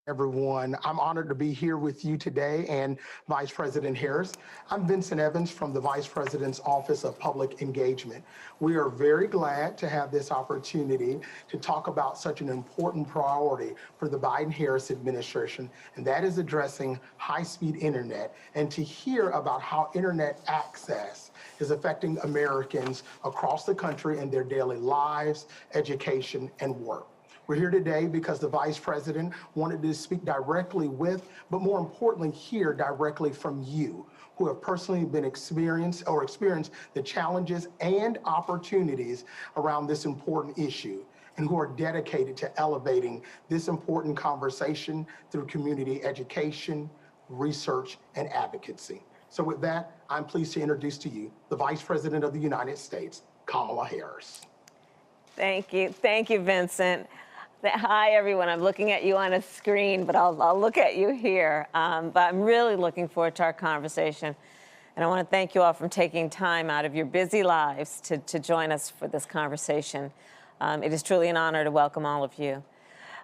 Everyone. I'm honored to be here with you today and Vice President Harris. I'm Vincent Evans from the Vice President's Office of Public Engagement. We are very glad to have this opportunity to talk about such an important priority for the Biden-Harris administration, and that is addressing high-speed internet, and to hear about how internet access is affecting Americans across the country in their daily lives, education, and work. We're here today because the Vice President wanted to speak directly with, but more importantly, hear directly from you, who have personally been experienced the challenges and opportunities around this important issue, and who are dedicated to elevating this important conversation through community education, research, and advocacy. So with that, I'm pleased to introduce to you the Vice President of the United States, Kamala Harris. Thank you, Vincent. Hi, everyone. I'm looking at you on a screen, but I'll look at you here. But I'm really looking forward to our conversation. And I want to thank you all for taking time out of your busy lives to join us for this conversation. It is truly an honor to welcome all of you.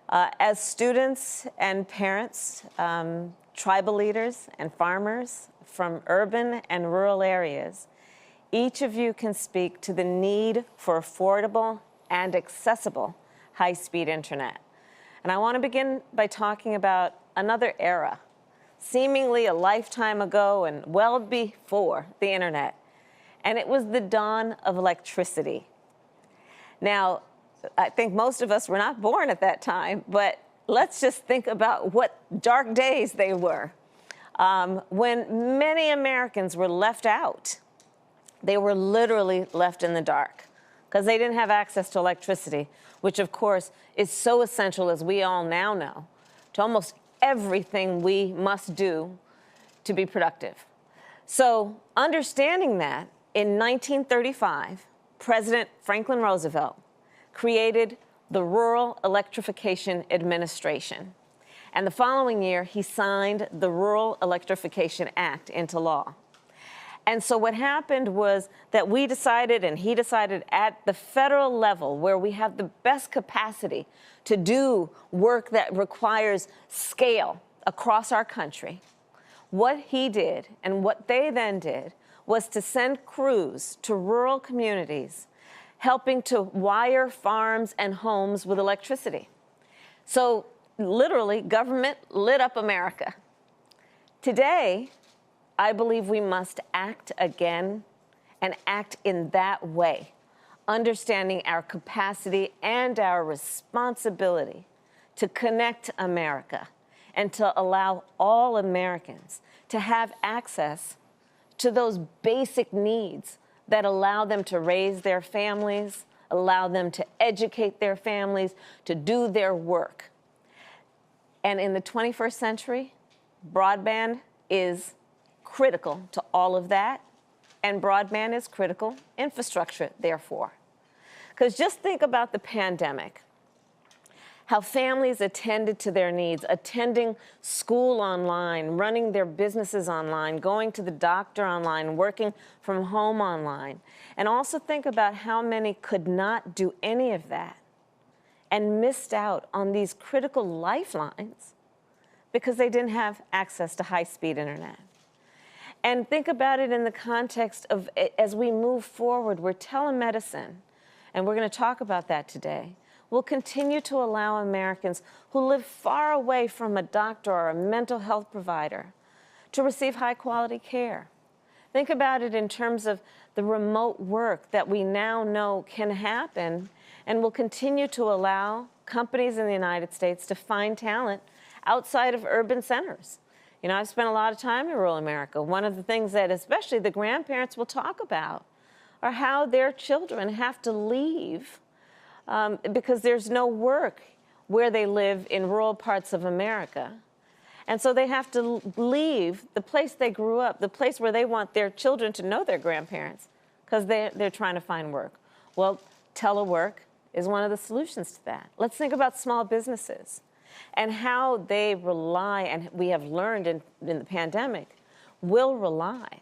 As students and parents, tribal leaders and farmers from urban and rural areas, each of you can speak to the need for affordable and accessible high-speed internet. And I want to begin by talking about another era, seemingly a lifetime ago and well before the internet. And it was the dawn of electricity. Now, I think most of us were not born at that time, but let's just think about what dark days they were. When many Americans were left out, they were literally left in the dark, because they didn't have access to electricity, which, of course, is so essential, as we all now know, to almost everything we must do to be productive. So, understanding that, in 1935, President Franklin Roosevelt created the Rural Electrification Administration. And the following year, he signed the Rural Electrification Act into law. And so what happened was that we decided, and he decided, at the federal level, where we have the best capacity to do work that requires scale across our country, what he did and what they then did was to send crews to rural communities, helping to wire farms and homes with electricity. So literally, government lit up America. Today, I believe we must act again, and act in that way, understanding our capacity and our responsibility to connect America and to allow all Americans to have access to those basic needs that allow them to raise their families, allow them to educate their families, to do their work. And in the 21st century, broadband is critical to all of that, and broadband is critical infrastructure, therefore. Because just think about the pandemic, how families attended to their needs, attending school online, running their businesses online, going to the doctor online, working from home online. And also think about how many could not do any of that and missed out on these critical lifelines because they didn't have access to high-speed internet. And think about it in the context of, as we move forward, where telemedicine, and we're going to talk about that today, will continue to allow Americans who live far away from a doctor or a mental health provider to receive high-quality care. Think about it in terms of the remote work that we now know can happen and will continue to allow companies in the United States to find talent outside of urban centers. You know, I've spent a lot of time in rural America. One of the things that especially the grandparents will talk about are how their children have to leave because there's no work where they live in rural parts of America. And so they have to leave the place they grew up, the place where they want their children to know their grandparents, because they're trying to find work. Well, telework is one of the solutions to that. Let's think about small businesses and how they rely, and we have learned in the pandemic, will rely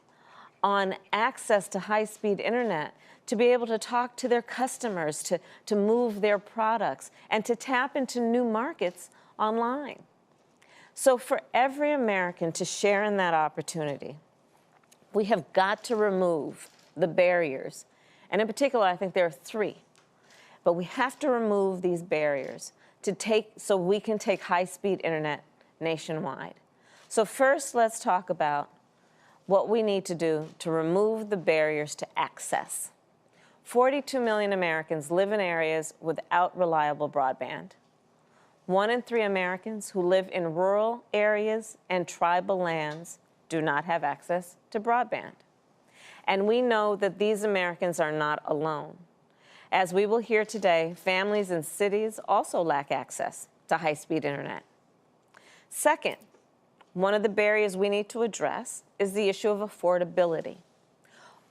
on access to high-speed internet to be able to talk to their customers, to move their products, and to tap into new markets online. So for every American to share in that opportunity, we have got to remove the barriers. And in particular, I think there are three. But we have to remove these barriers so we can take high-speed internet nationwide. So first, let's talk about what we need to do to remove the barriers to access. 42 million Americans live in areas without reliable broadband. 1 in 3 Americans who live in rural areas and tribal lands do not have access to broadband. And we know that these Americans are not alone. As we will hear today, families in cities also lack access to high-speed internet. Second, one of the barriers we need to address is the issue of affordability.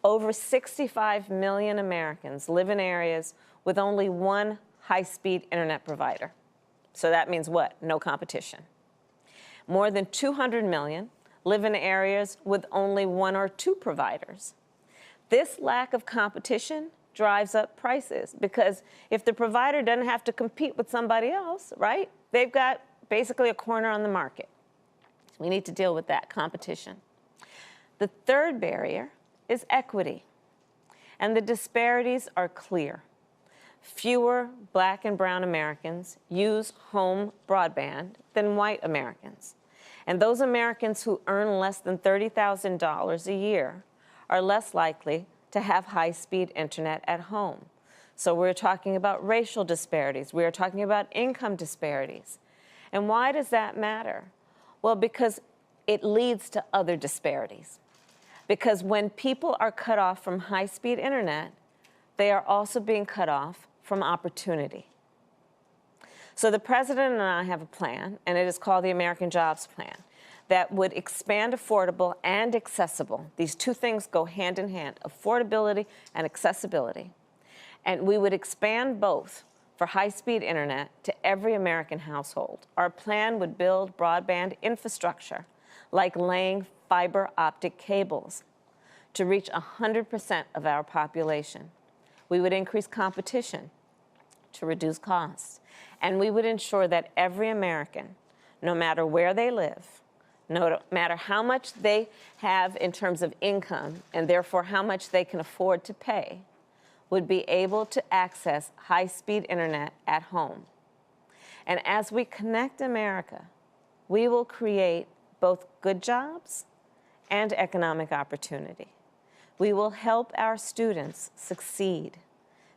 Over 65 million Americans live in areas with only one high-speed internet provider. So that means what? No competition. More than 200 million live in areas with only 1 or 2 providers. This lack of competition drives up prices because if the provider doesn't have to compete with somebody else, right, they've got basically a corner on the market. We need to deal with that competition. The third barrier is equity, and the disparities are clear. Fewer Black and brown Americans use home broadband than white Americans. And those Americans who earn less than $30,000 a year are less likely to have high-speed internet at home. So we're talking about racial disparities. We're talking about income disparities. And why does that matter? Well, because it leads to other disparities. Because when people are cut off from high-speed internet, they are also being cut off from opportunity. So the president and I have a plan, and it is called the American Jobs Plan, that would expand affordable and accessible. These two things go hand in hand, affordability and accessibility. And we would expand both for high-speed internet to every American household. Our plan would build broadband infrastructure, like laying fiber optic cables, to reach 100% of our population. We would increase competition to reduce costs. And we would ensure that every American, no matter where they live, no matter how much they have in terms of income, and therefore how much they can afford to pay, would be able to access high-speed internet at home. And as we connect America, we will create both good jobs and economic opportunity. We will help our students succeed.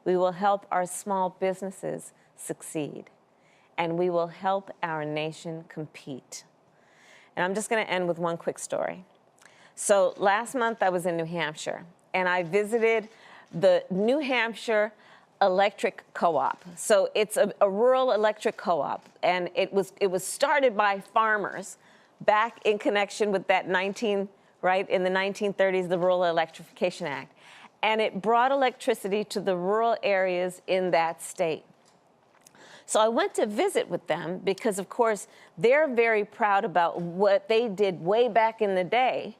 We will help our small businesses succeed. And we will help our nation compete. And I'm just going to end with one quick story. So last month I was in New Hampshire, and I visited the New Hampshire Electric Co-op. So it's a rural electric co-op, and it was started by farmers back in connection with that in the 1930s, the Rural Electrification Act. And it brought electricity to the rural areas in that state. So I went to visit with them because, of course, they're very proud about what they did way back in the day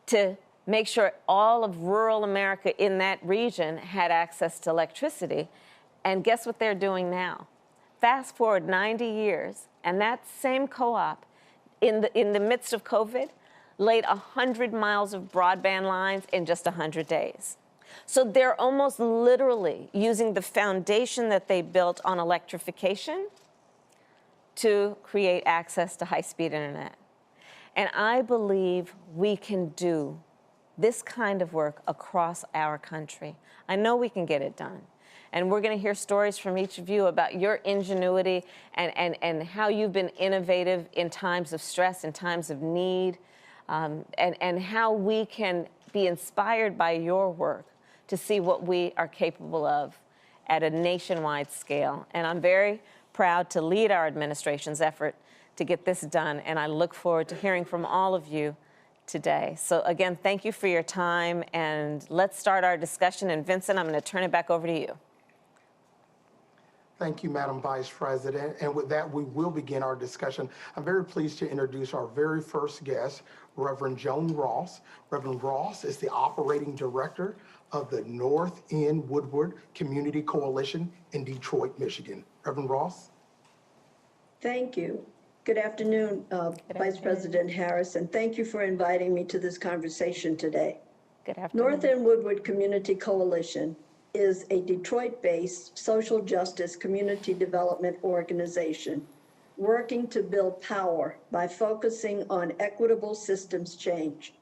to make sure all of rural America in that region had access to electricity. And guess what they're doing now? Fast forward 90 years, and that same co-op, in the midst of COVID, laid 100 miles of broadband lines in just 100 days. So they're almost literally using the foundation that they built on electrification to create access to high-speed internet. And I believe we can do this kind of work across our country. I know we can get it done. And we're going to hear stories from each of you about your ingenuity and how you've been innovative in times of stress, in times of need, and how we can be inspired by your work to see what we are capable of at a nationwide scale. And I'm very proud to lead our administration's effort to get this done, and I look forward to hearing from all of you today. So again, thank you for your time, and let's start our discussion. And Vincent, I'm going to turn it back over to you. Thank you, Madam Vice President. And with that, we will begin our discussion. I'm very pleased to introduce our very first guest, Reverend Joan Ross. Reverend Ross is the Operating Director of the North End Woodward Community Coalition in Detroit, Michigan. Reverend Ross. Thank you. Good afternoon, Vice President Harris, and thank you for inviting me to this conversation today. Good afternoon. North End Woodward Community Coalition is a Detroit-based social justice community development organization working to build power by focusing on equitable systems change.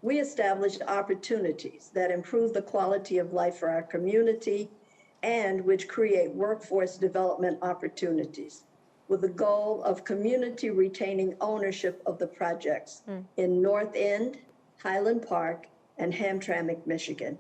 We establish opportunities that improve the quality of life for our community and which create workforce development opportunities, with the goal of community retaining ownership of the projects in North End, Highland Park, and Hamtramck, Michigan.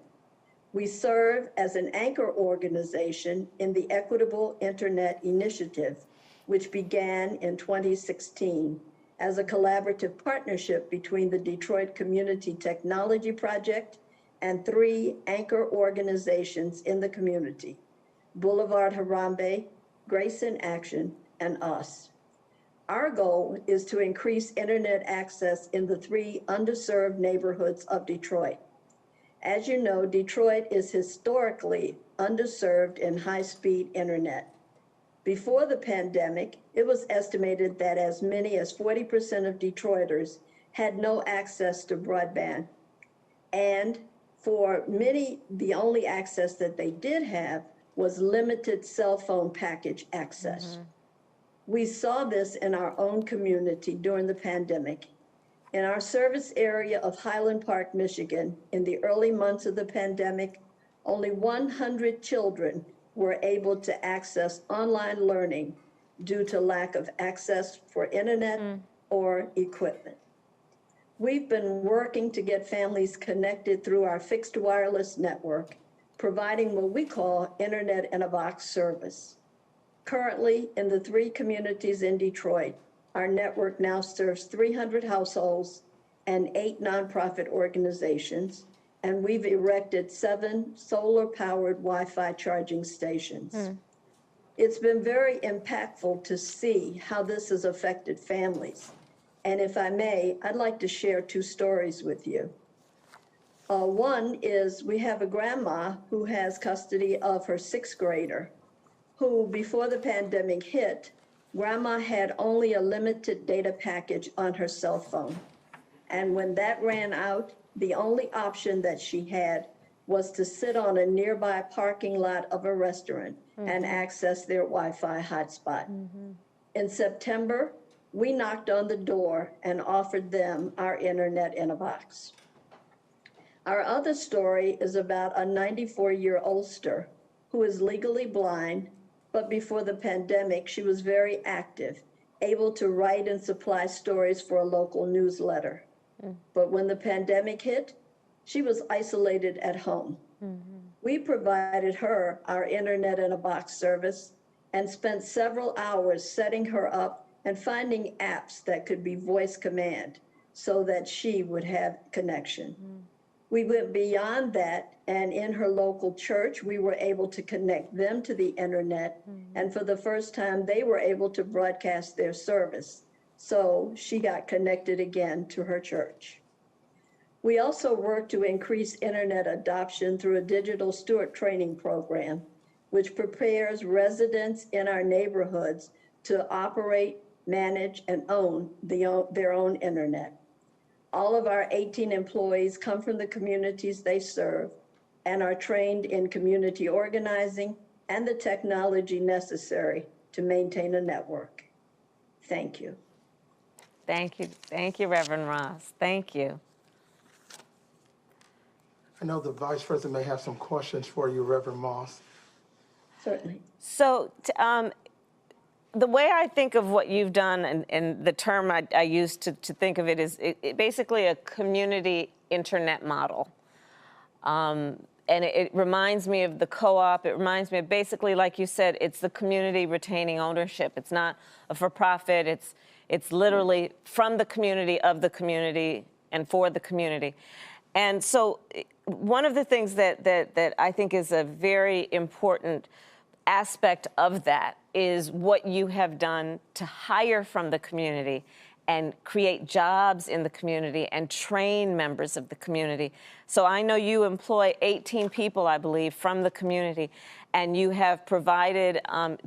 We serve as an anchor organization in the Equitable Internet Initiative, which began in 2016 as a collaborative partnership between the Detroit Community Technology Project and 3 anchor organizations in the community: Boulevard Harambe, Grace in Action, and us. Our goal is to increase internet access in the 3 underserved neighborhoods of Detroit. As you know, Detroit is historically underserved in high-speed internet. Before the pandemic, it was estimated that as many as 40% of Detroiters had no access to broadband. And for many, the only access that they did have was limited cell phone package access. We saw this in our own community during the pandemic. In our service area of Highland Park, Michigan, in the early months of the pandemic, only 100 children were able to access online learning due to lack of access for internet or equipment. We've been working to get families connected through our fixed wireless network, providing what we call Internet in a Box service. Currently, in the 3 communities in Detroit, our network now serves 300 households and 8 nonprofit organizations, and we've erected 7 solar-powered Wi-Fi charging stations. It's been very impactful to see how this has affected families. And if I may, I'd like to share 2 stories with you. One is we have a grandma who has custody of her 6th grader, who, before the pandemic hit, grandma had only a limited data package on her cell phone. And when that ran out, the only option that she had was to sit on a nearby parking lot of a restaurant and access their Wi-Fi hotspot. In September, we knocked on the door and offered them our Internet in a Box. Our other story is about a 94-year-oldster who is legally blind, but before the pandemic, she was very active, able to write and supply stories for a local newsletter. But when the pandemic hit, she was isolated at home. We provided her our Internet in a Box service and spent several hours setting her up and finding apps that could be voice command so that she would have connection. We went beyond that, and in her local church, we were able to connect them to the internet, and for the first time, they were able to broadcast their service. So she got connected again to her church. We also work to increase internet adoption through a digital steward training program, which prepares residents in our neighborhoods to operate, manage, and own their own internet. All of our 18 employees come from the communities they serve and are trained in community organizing and the technology necessary to maintain a network. Thank you. Thank you. Thank you, Reverend Ross. Thank you. I know the Vice President may have some questions for you, Reverend Moss. Certainly. So the way I think of what you've done, and the term I use to think of it, is basically a community internet model. And it reminds me of the co-op. It reminds me of basically, like you said, it's the community retaining ownership. It's not a for-profit. It's literally from the community, of the community, and for the community. And so one of the things that I think is a very important aspect of that is what you have done to hire from the community and create jobs in the community and train members of the community. So I know you employ 18 people, I believe, from the community, and you have provided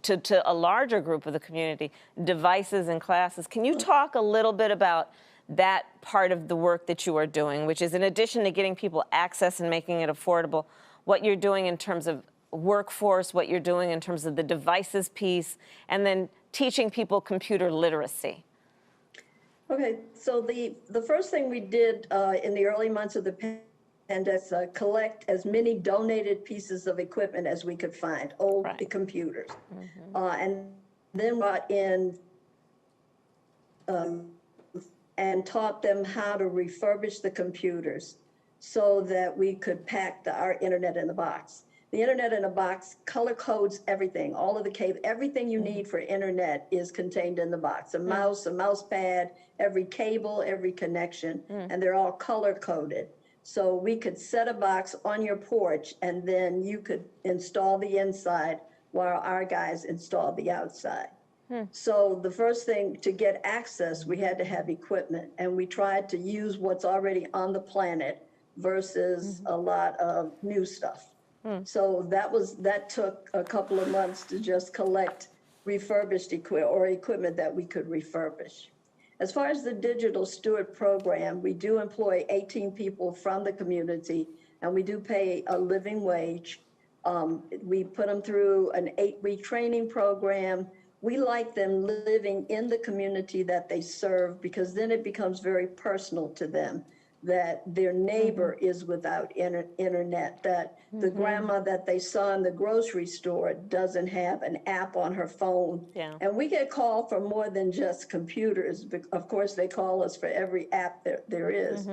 to a larger group of the community devices and classes. Can you talk a little bit about that part of the work that you are doing, which is in addition to getting people access and making it affordable, what you're doing in terms of workforce, what you're doing in terms of the devices piece, and then teaching people computer literacy? Okay, so the first thing we did in the early months of the pandemic is collect as many donated pieces of equipment as we could find, old computers. And then brought in and taught them how to refurbish the computers so that we could pack our internet in a box. The internet in a box color codes everything, all of the cable, everything you need for internet is contained in the box. A mouse pad, every cable, every connection, and they're all color coded. So we could set a box on your porch and then you could install the inside while our guys installed the outside. So the first thing to get access, we had to have equipment, and we tried to use what's already on the planet versus a lot of new stuff. So that took a couple of months to just collect refurbished equipment that we could refurbish. As far as the Digital Steward program, we do employ 18 people from the community, and we do pay a living wage. We put them through an 8-week training program. We like them living in the community that they serve, because then it becomes very personal to them that their neighbor is without internet, that the grandma that they saw in the grocery store doesn't have an app on her phone. And we get called for more than just computers. Of course, they call us for every app there is.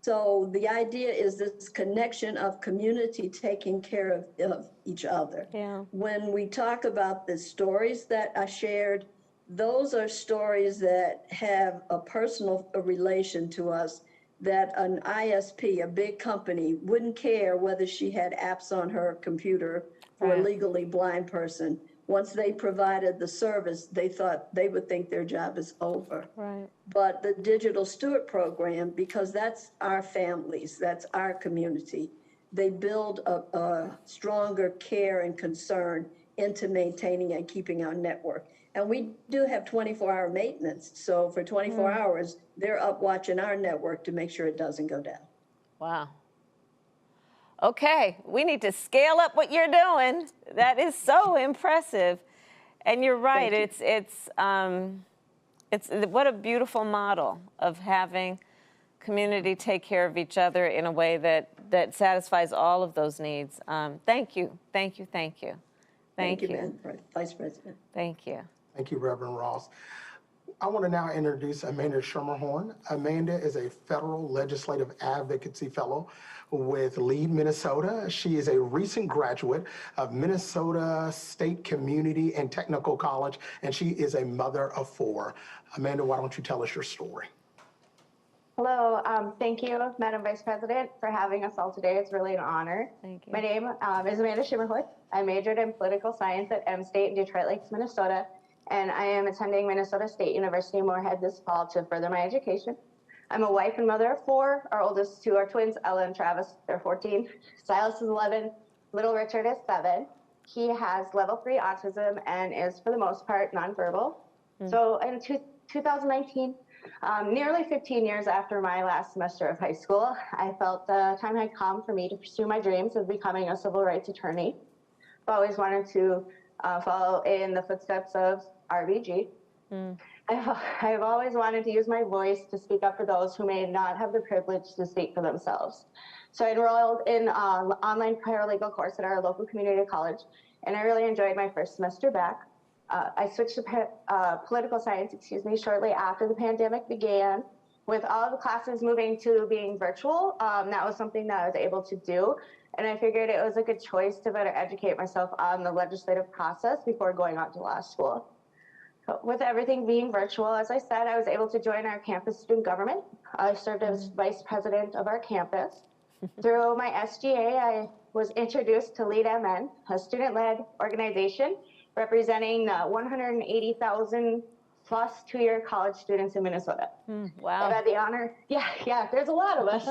So the idea is this connection of community taking care of each other. When we talk about the stories that I shared, those are stories that have a personal relation to us, that an ISP, a big company, wouldn't care whether she had apps on her computer for a legally blind person. Once they provided the service, they thought they would think their job is over. But the Digital Steward program, because that's our families, that's our community, they build a stronger care and concern into maintaining and keeping our network. And we do have 24-hour maintenance. So for 24 hours, they're up watching our network to make sure it doesn't go down. Wow. Okay, we need to scale up what you're doing. That is so impressive. And you're right, it's what a beautiful model of having community take care of each other in a way that satisfies all of those needs. Thank you, thank you, thank you. Thank you, Madam Vice President. Thank you. Thank you, Reverend Ross. I want to now introduce Amanda Schermerhorn. Amanda is a federal legislative advocacy fellow with Lead Minnesota. She is a recent graduate of Minnesota State Community and Technical College, and she is a mother of 4. Amanda, why don't you tell us your story? Hello, thank you, Madam Vice President, for having us all today. It's really an honor. Thank you. My name is Amanda Schermerhorn. I majored in political science at M State in Detroit Lakes, Minnesota, and I am attending Minnesota State University Moorhead this fall to further my education. I'm a wife and mother of 4. Our oldest 2 are twins, Ella and Travis. They're 14. Silas is 11. Little Richard is 7. He has level 3 autism and is, for the most part, nonverbal. So in 2019, nearly 15 years after my last semester of high school, I felt the time had come for me to pursue my dreams of becoming a civil rights attorney. I've always wanted to follow in the footsteps of RBG. I've always wanted to use my voice to speak up for those who may not have the privilege to speak for themselves. So I enrolled in an online paralegal course at our local community college, and I really enjoyed my first semester back. I switched to political science, shortly after the pandemic began. With all the classes moving to being virtual, that was something that I was able to do. And I figured it was a good choice to better educate myself on the legislative process before going on to law school. With everything being virtual, as I said, I was able to join our campus student government. I served as vice president of our campus. Through my SGA, I was introduced to Lead MN, a student-led organization representing the 180,000 plus two-year college students in Minnesota. Wow. I've had the honor, yeah, there's a lot of us.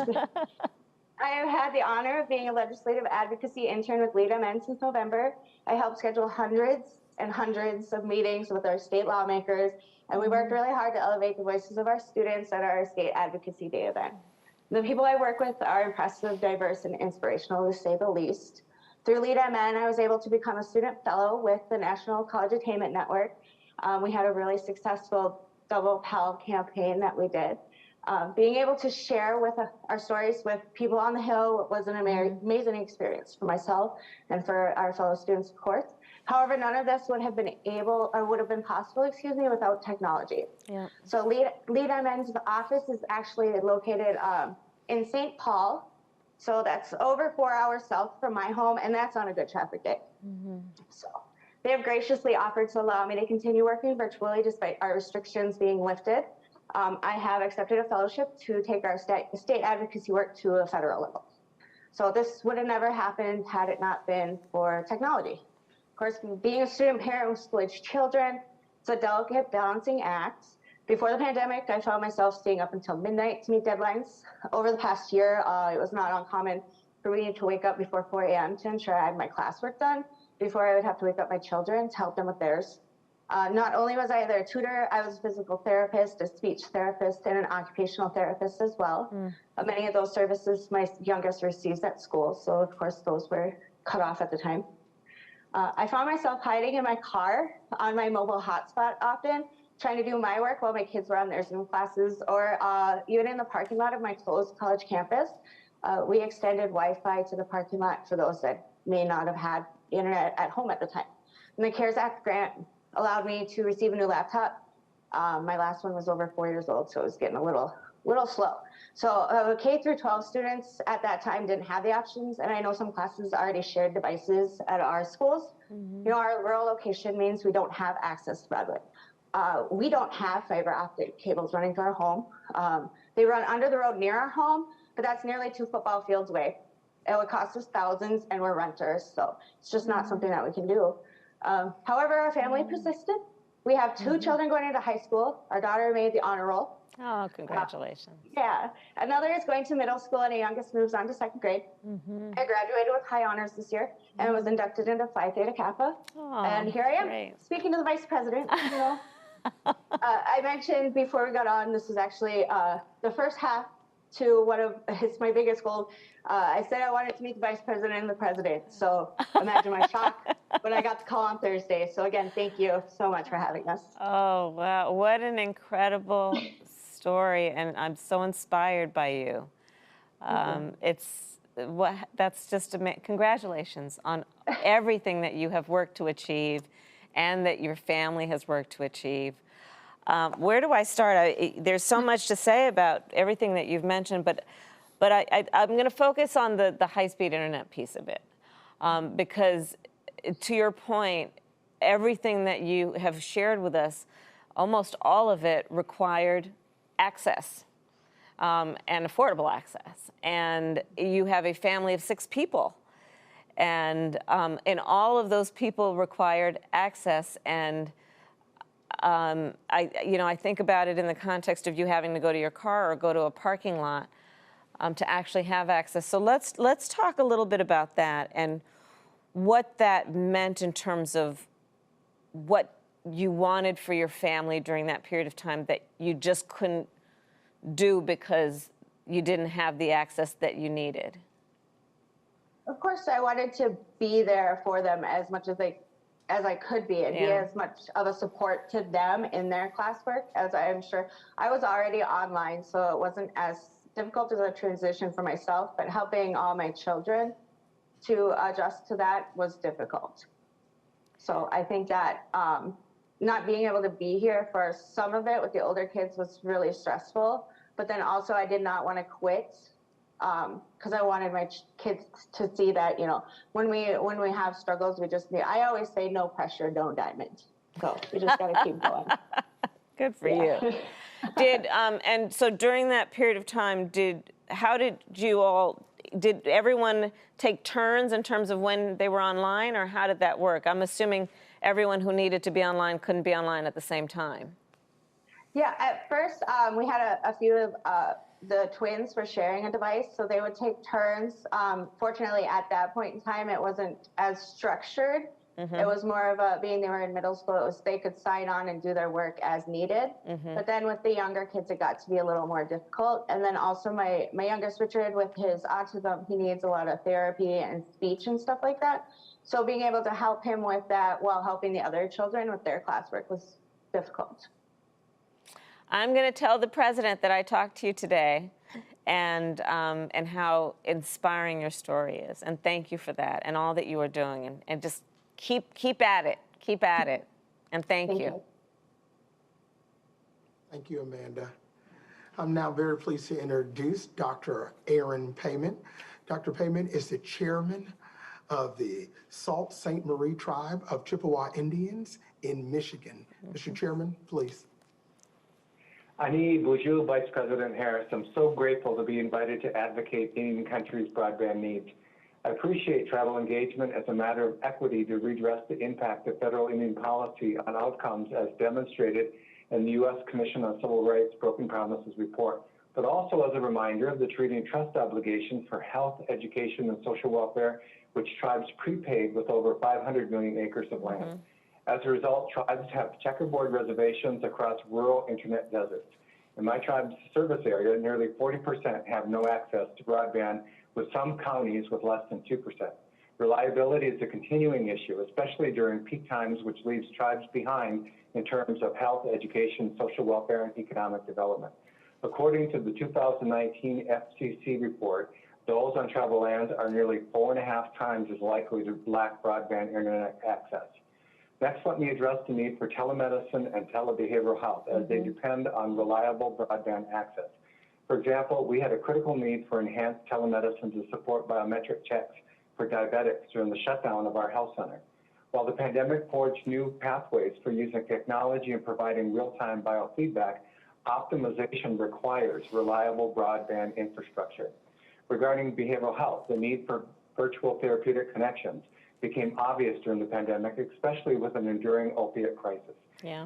I have had the honor of being a legislative advocacy intern with Lead MN since November. I helped schedule hundreds and hundreds of meetings with our state lawmakers, and we worked really hard to elevate the voices of our students at our state advocacy day event. The people I work with are impressive, diverse, and inspirational, to say the least. Through Lead MN, I was able to become a student fellow with the National College Attainment Network. We had a really successful double Pell campaign that we did. Being able to share with our stories with people on the Hill was an amazing experience for myself and for our fellow students, of course. However, none of this would have been possible, without technology. Yeah. So Lead MN's office is actually located in St. Paul. So that's over 4 hours south from my home, and that's on a good traffic day. So they have graciously offered to allow me to continue working virtually despite our restrictions being lifted. I have accepted a fellowship to take our state advocacy work to a federal level. So this would have never happened had it not been for technology. Of course, being a student parent with school-age children, it's a delicate balancing act. Before the pandemic, I found myself staying up until midnight to meet deadlines. Over the past year, it was not uncommon for me to wake up before 4 a.m. to ensure I had my classwork done before I would have to wake up my children to help them with theirs. Not only was I their tutor, I was a physical therapist, a speech therapist, and an occupational therapist as well. Many of those services my youngest receives at school, so of course those were cut off at the time. I found myself hiding in my car on my mobile hotspot often, trying to do my work while my kids were on their Zoom classes, or even in the parking lot of my closed college campus. We extended Wi-Fi to the parking lot for those that may not have had internet at home at the time. And the CARES Act grant allowed me to receive a new laptop. My last one was over 4 years old, so it was getting a little slow. So K through 12 students at that time didn't have the options, and I know some classes already shared devices at our schools. You know, our rural location means we don't have access to broadband. We don't have fiber optic cables running to our home. They run under the road near our home, but that's nearly 2 football fields away. It would cost us thousands, and we're renters, so it's just not something that we can do. However, our family persisted. We have 2 children going into high school. Our daughter made the honor roll. Oh, congratulations. Yeah. Another is going to middle school, and our youngest moves on to 2nd grade. I graduated with high honors this year and was inducted into Phi Theta Kappa. Oh, and here I am, great. speaking to the vice president. You know, I mentioned before we got on, this is actually the first half to it's my biggest goal. I said I wanted to meet the vice president and the president. So imagine my shock when I got the call on Thursday. So again, thank you so much for having us. Oh, wow. What an incredible story. And I'm so inspired by you. That's just congratulations on everything that you have worked to achieve and that your family has worked to achieve. Where do I start? There's so much to say about everything that you've mentioned, but I'm going to focus on the high-speed internet piece of it, because to your point, everything that you have shared with us, almost all of it required access and affordable access. And you have a family of 6 people, and all of those people required access. And I think about it in the context of you having to go to your car or go to a parking lot to actually have access. So let's talk a little bit about that and what that meant in terms of what you wanted for your family during that period of time that you just couldn't do because you didn't have the access that you needed. Of course, I wanted to be there for them as much as I could be, and be as much of a support to them in their classwork as I'm sure. I was already online, so it wasn't as difficult as a transition for myself, but helping all my children to adjust to that was difficult. So I think that not being able to be here for some of it with the older kids was really stressful, but then also I did not want to quit because I wanted my kids to see that, you know, when we have struggles, I always say no pressure, no diamond. So we just got to keep going. Good for you. And so during that period of time, did everyone take turns in terms of when they were online, or how did that work? I'm assuming everyone who needed to be online couldn't be online at the same time. Yeah, at first we had a few of the twins were sharing a device, so they would take turns. Fortunately, at that point in time, it wasn't as structured. It was more of a, being they were in middle school, it was they could sign on and do their work as needed. But then with the younger kids, it got to be a little more difficult. And then also my youngest Richard, with his autism, he needs a lot of therapy and speech and stuff like that. So being able to help him with that while helping the other children with their classwork was difficult. I'm going to tell the president that I talked to you today, and how inspiring your story is. And thank you for that and all that you are doing. And just keep at it. Keep at it. And thank you. Thank you, Amanda. I'm now very pleased to introduce Dr. Aaron Payment. Dr. Payment is the chairman of the Sault Ste. Marie Tribe of Chippewa Indians in Michigan. Mr. Chairman, please. Ani Bonjour, Vice President Harris. I'm so grateful to be invited to advocate Indian country's broadband needs. I appreciate tribal engagement as a matter of equity to redress the impact of federal Indian policy on outcomes as demonstrated in the U.S. Commission on Civil Rights Broken Promises report, but also as a reminder of the treaty and trust obligation for health, education, and social welfare, which tribes prepaid with over 500 million acres of land. As a result, tribes have checkerboard reservations across rural internet deserts. In my tribe's service area, nearly 40% have no access to broadband, with some counties with less than 2%. Reliability is a continuing issue, especially during peak times, which leaves tribes behind in terms of health, education, social welfare, and economic development. According to the 2019 FCC report, those on tribal lands are nearly 4.5 times as likely to lack broadband internet access. Next, let me address the need for telemedicine and telebehavioral health as they depend on reliable broadband access. For example, we had a critical need for enhanced telemedicine to support biometric checks for diabetics during the shutdown of our health center. While the pandemic forged new pathways for using technology and providing real-time biofeedback, optimization requires reliable broadband infrastructure. Regarding behavioral health, the need for virtual therapeutic connections became obvious during the pandemic, especially with an enduring opiate crisis.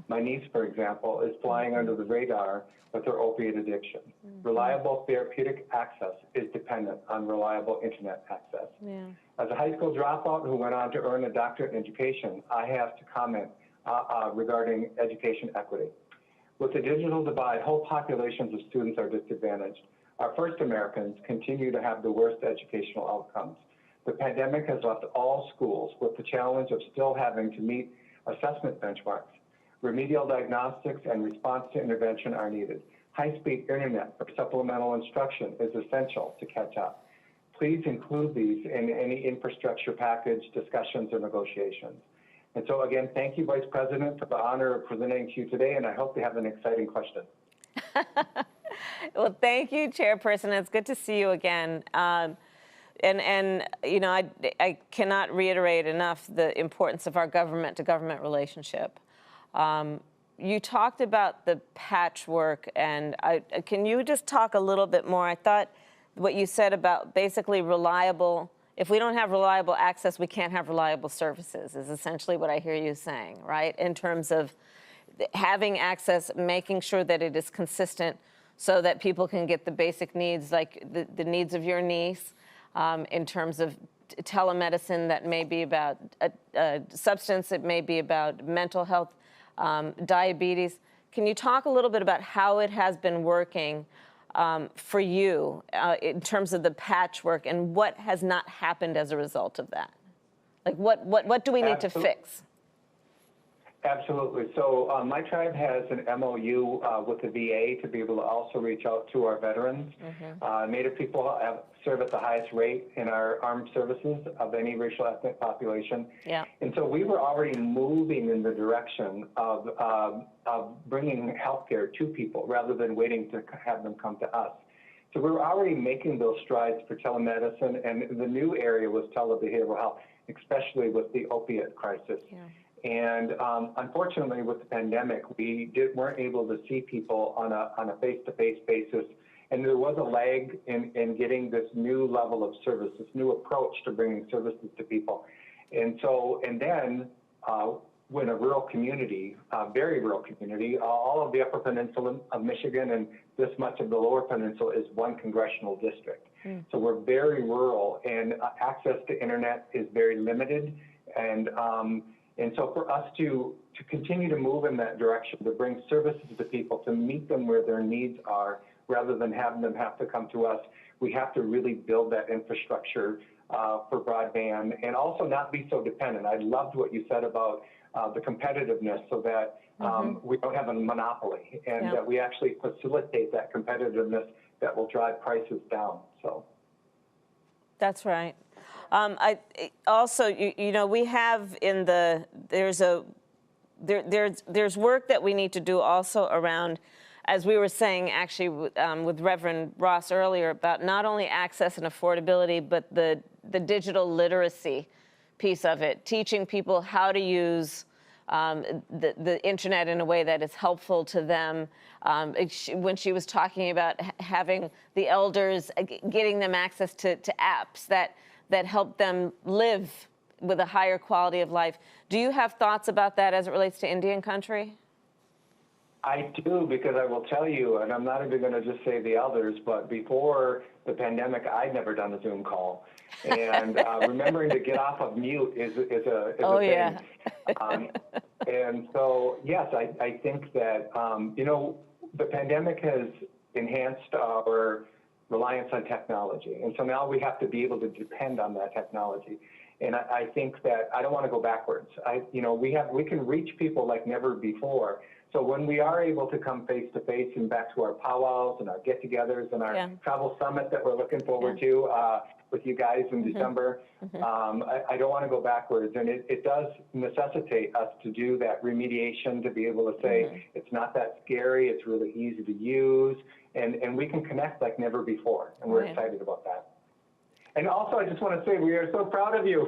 My niece, for example, is flying under the radar with her opiate addiction. Reliable therapeutic access is dependent on reliable internet access. As a high school dropout who went on to earn a doctorate in education, I have to comment regarding education equity. With the digital divide, whole populations of students are disadvantaged. Our first Americans continue to have the worst educational outcomes. The pandemic has left all schools with the challenge of still having to meet assessment benchmarks. Remedial diagnostics and response to intervention are needed. High-speed internet for supplemental instruction is essential to catch up. Please include these in any infrastructure package discussions or negotiations. And so again, thank you, Vice President, for the honor of presenting to you today, and I hope you have an exciting question. Well, thank you, Chairperson. It's good to see you again. And you know, I cannot reiterate enough the importance of our government-to-government relationship. You talked about the patchwork, and can you just talk a little bit more? I thought what you said about basically reliable, if we don't have reliable access, we can't have reliable services, is essentially what I hear you saying, right? In terms of having access, making sure that it is consistent so that people can get the basic needs, like the needs of your niece, in terms of telemedicine that may be about substance, it may be about mental health, diabetes. Can you talk a little bit about how it has been working for you in terms of the patchwork and what has not happened as a result of that? Like what do we need to fix? Absolutely. So my tribe has an MOU with the VA to be able to also reach out to our veterans. Native people serve at the highest rate in our armed services of any racial ethnic population. And so we were already moving in the direction of bringing healthcare to people rather than waiting to have them come to us. So we were already making those strides for telemedicine, and the new area was telebehavioral health, especially with the opiate crisis. And unfortunately, with the pandemic, we weren't able to see people on a face-to-face basis. And there was a lag in getting this new level of service, this new approach to bringing services to people. And then when a rural community, very rural community, all of the Upper Peninsula of Michigan and this much of the Lower Peninsula is one congressional district. So we're very rural, and access to internet is very limited. And so for us to continue to move in that direction, to bring services to people, to meet them where their needs are, rather than having them have to come to us, we have to really build that infrastructure for broadband, and also not be so dependent. I loved what you said about the competitiveness, so that we don't have a monopoly, and that we actually facilitate that competitiveness that will drive prices down. So that's right. Also, you know, we have in the there's work that we need to do also around, as we were saying actually with Reverend Ross earlier, about not only access and affordability, but the digital literacy piece of it, teaching people how to use the internet in a way that is helpful to them. When she was talking about having the elders, getting them access to apps that help them live with a higher quality of life. Do you have thoughts about that as it relates to Indian country? I do, because I will tell you, and I'm not even going to just say the elders, but before the pandemic, I'd never done a Zoom call. And remembering to get off of mute is a thing. Yeah. And so, yes, I think that, you know, the pandemic has enhanced our reliance on technology. And so now we have to be able to depend on that technology. And I think that I don't want to go backwards. You know, we can reach people like never before. So when we are able to come face to face and back to our powwows and our get-togethers and our travel summit that we're looking forward to with you guys in December, I don't want to go backwards. And it does necessitate us to do that remediation, to be able to say it's not that scary, it's really easy to use, and we can connect like never before. And we're excited about that. And also, I just want to say we are so proud of you.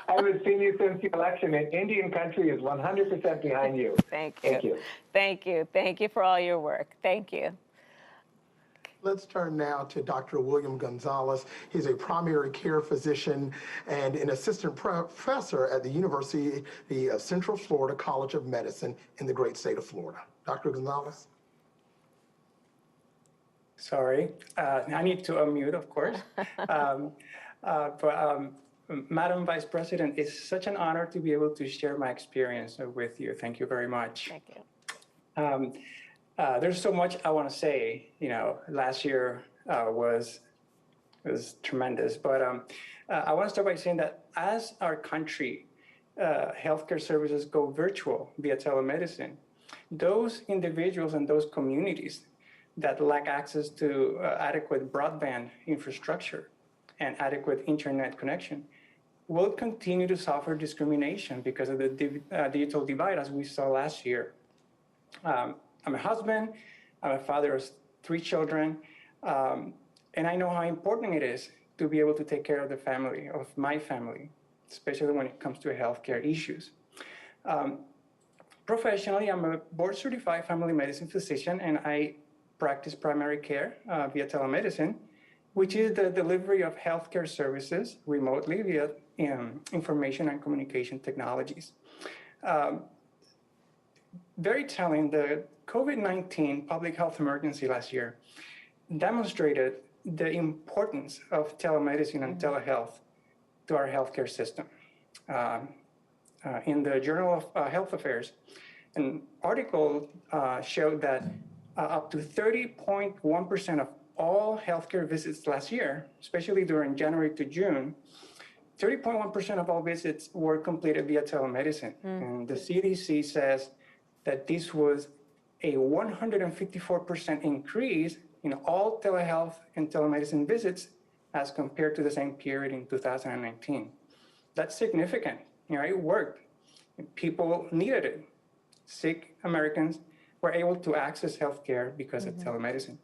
I haven't seen you since the election, and Indian country is 100% behind you. Thank you. Thank you. Thank you. Thank you for all your work. Thank you. Let's turn now to Dr. William Gonzalez. He's a primary care physician and an assistant professor at the University of Central Florida College of Medicine in the great state of Florida. Dr. Gonzalez? Sorry, I need to unmute, of course. Madam Vice President, it's such an honor to be able to share my experience with you. Thank you very much. Thank you. There's so much I want to say. You know, last year was tremendous, but I want to start by saying that as our country, healthcare services go virtual via telemedicine, those individuals and those communities that lack access to adequate broadband infrastructure and adequate internet connection will continue to suffer discrimination because of the digital divide, as we saw last year. I'm a husband, I'm a father of 3 children, and I know how important it is to be able to take care of the family, of my family, especially when it comes to healthcare issues. Professionally, I'm a board-certified family medicine physician, and I practice primary care via telemedicine, which is the delivery of healthcare services remotely via information and communication technologies. Very telling, the COVID-19 public health emergency last year demonstrated the importance of telemedicine and telehealth to our healthcare system. In the Journal of Health Affairs, an article showed that up to 30.1% of all healthcare visits last year, especially during January to June, 30.1% of all visits were completed via telemedicine. And the CDC says that this was a 154% increase in all telehealth and telemedicine visits as compared to the same period in 2019. That's significant. You know, it worked. People needed it. Sick Americans were able to access healthcare because of telemedicine.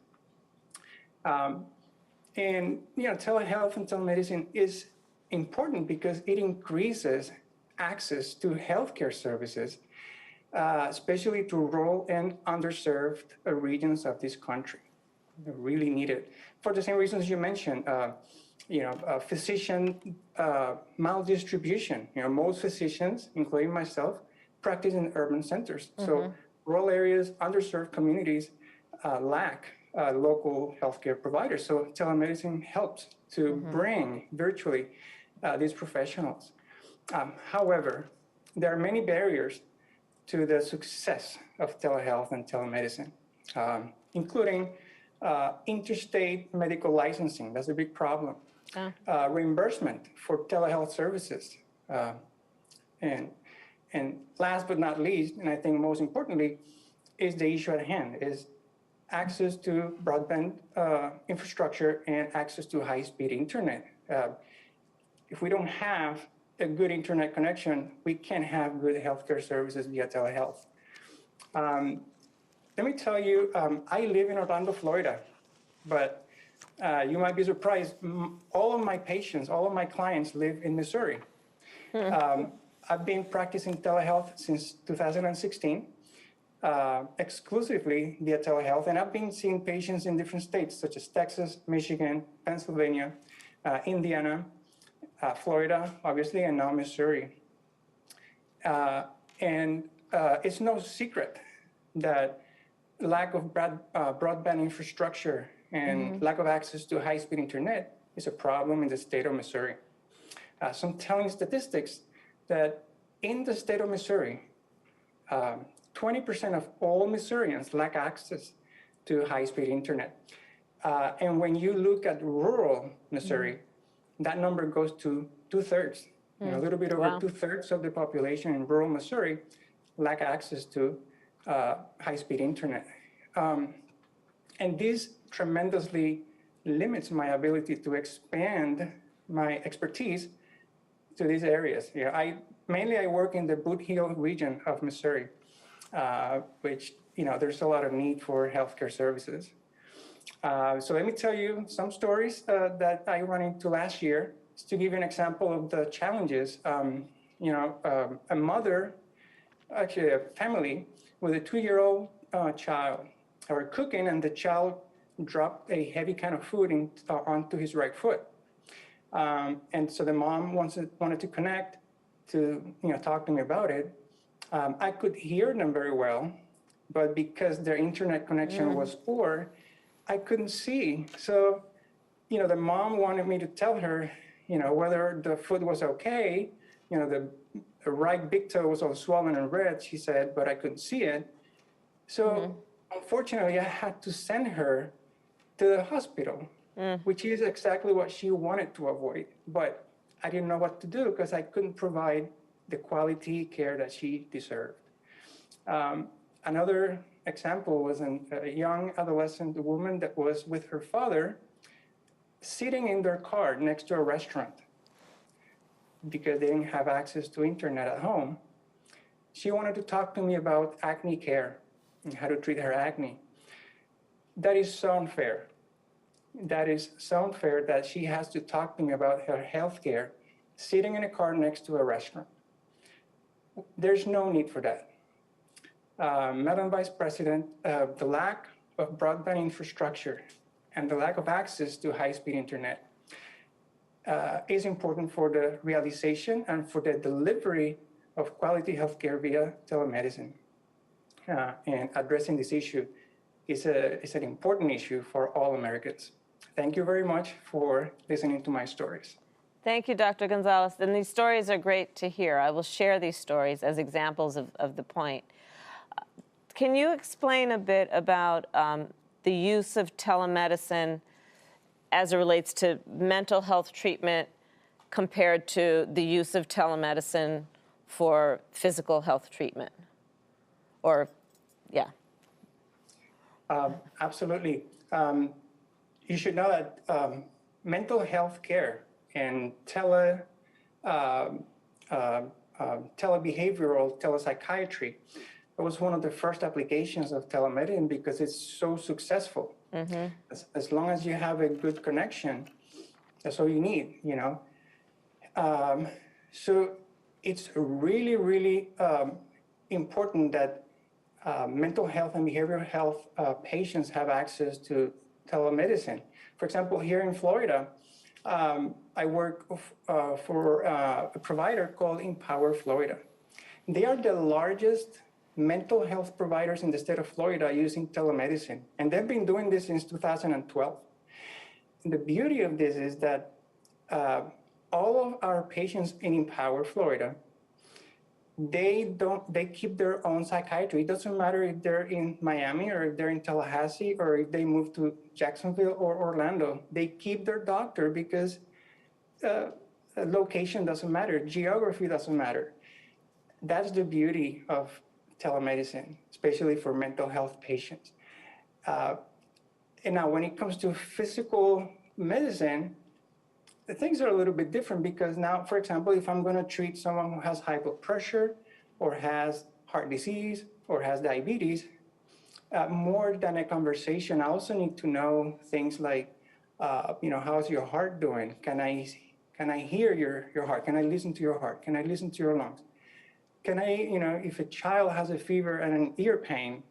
And you know, telehealth and telemedicine is important because it increases access to healthcare services, especially to rural and underserved regions of this country. They're really needed for the same reasons you mentioned. You know, physician maldistribution. You know, most physicians, including myself, practice in urban centers. So rural areas, underserved communities lack local healthcare providers. So telemedicine helps to bring virtually these professionals. However, there are many barriers to the success of telehealth and telemedicine, including interstate medical licensing. That's a big problem. Reimbursement for telehealth services. And last but not least, and I think most importantly, is the issue at hand, is access to broadband infrastructure and access to high-speed internet. If we don't have a good internet connection, we can't have good healthcare services via telehealth. Let me tell you, I live in Orlando, Florida, but you might be surprised, all of my patients, all of my clients live in Missouri. I've been practicing telehealth since 2016, exclusively via telehealth, and I've been seeing patients in different states such as Texas, Michigan, Pennsylvania, Indiana, Florida, obviously, and now Missouri. It's no secret that lack of broadband infrastructure and lack of access to high-speed internet is a problem in the state of Missouri. Some telling statistics that in the state of Missouri, 20% of all Missourians lack access to high-speed internet. And when you look at rural Missouri, that number goes to 2/3. A little bit over 2/3 of the population in rural Missouri lack access to high-speed internet. And this tremendously limits my ability to expand my expertise to these areas. I work in the Boot Hill region of Missouri, which, there's a lot of need for healthcare services. So let me tell you some stories that I ran into last year, just to give you an example of the challenges. A mother, actually a family with a 2-year-old child, were cooking, and the child dropped a heavy can of food onto his right foot. And so the mom wanted to connect to talk to me about it. I could hear them very well, but because their internet connection was poor, I couldn't see. So, the mom wanted me to tell her, whether the foot was okay. The right big toe was all swollen and red, she said, but I couldn't see it. So unfortunately, I had to send her to the hospital, which is exactly what she wanted to avoid. But I didn't know what to do because I couldn't provide the quality care that she deserved. Another example was a young adolescent woman that was with her father sitting in their car next to a restaurant because they didn't have access to internet at home. She wanted to talk to me about acne care and how to treat her acne. That is so unfair. That is so unfair that she has to talk to me about her health care sitting in a car next to a restaurant. There's no need for that. Madam Vice President, the lack of broadband infrastructure and the lack of access to high-speed internet is important for the realization and for the delivery of quality healthcare via telemedicine. And addressing this issue is an important issue for all Americans. Thank you very much for listening to my stories. Thank you, Dr. Gonzalez. And these stories are great to hear. I will share these stories as examples of the point. Can you explain a bit about the use of telemedicine as it relates to mental health treatment compared to the use of telemedicine for physical health treatment? Absolutely. You should know that mental health care and telebehavioral, telepsychiatry, it was one of the first applications of telemedicine because it's so successful. As long as you have a good connection, that's all you need, So it's really, really important that mental health and behavioral health patients have access to telemedicine. For example, here in Florida, I work for a provider called Empower Florida. They are the largest mental health providers in the state of Florida using telemedicine, and they've been doing this since 2012. And the beauty of this is that all of our patients in Empower, Florida, they keep their own psychiatry. It doesn't matter if they're in Miami or if they're in Tallahassee or if they move to Jacksonville or Orlando. They keep their doctor because location doesn't matter, geography doesn't matter. That's the beauty of telemedicine, especially for mental health patients. And now when it comes to physical medicine, the things are a little bit different because now, for example, if I'm going to treat someone who has high blood pressure or has heart disease or has diabetes, more than a conversation, I also need to know things like, how's your heart doing? Can I hear your heart? Can I listen to your heart? Can I listen to your lungs? Can I, if a child has a fever and an ear pain,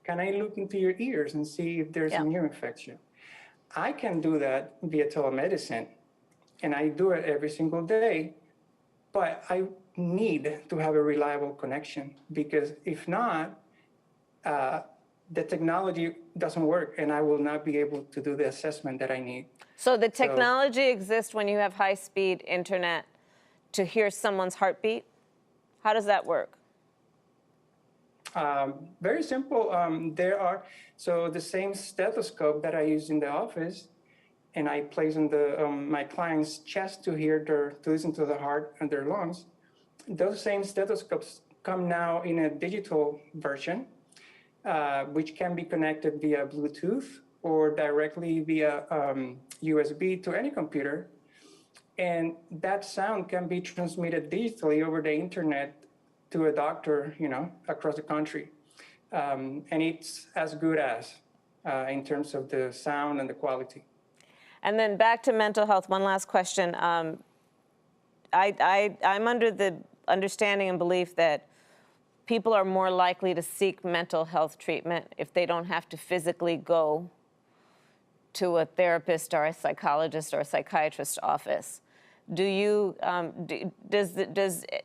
can I look into your ears and see if there's an ear infection? I can do that via telemedicine, and I do it every single day, but I need to have a reliable connection because if not, the technology doesn't work and I will not be able to do the assessment that I need. So the technology exists when you have high-speed internet to hear someone's heartbeat? How does that work? Very simple. So the same stethoscope that I use in the office, and I place on my client's chest to listen to the heart and their lungs. Those same stethoscopes come now in a digital version, which can be connected via Bluetooth or directly via USB to any computer. And that sound can be transmitted digitally over the internet to a doctor, across the country. And it's as good as in terms of the sound and the quality. And then back to mental health, one last question. I'm under the understanding and belief that people are more likely to seek mental health treatment if they don't have to physically go to a therapist or a psychologist or a psychiatrist's office. Does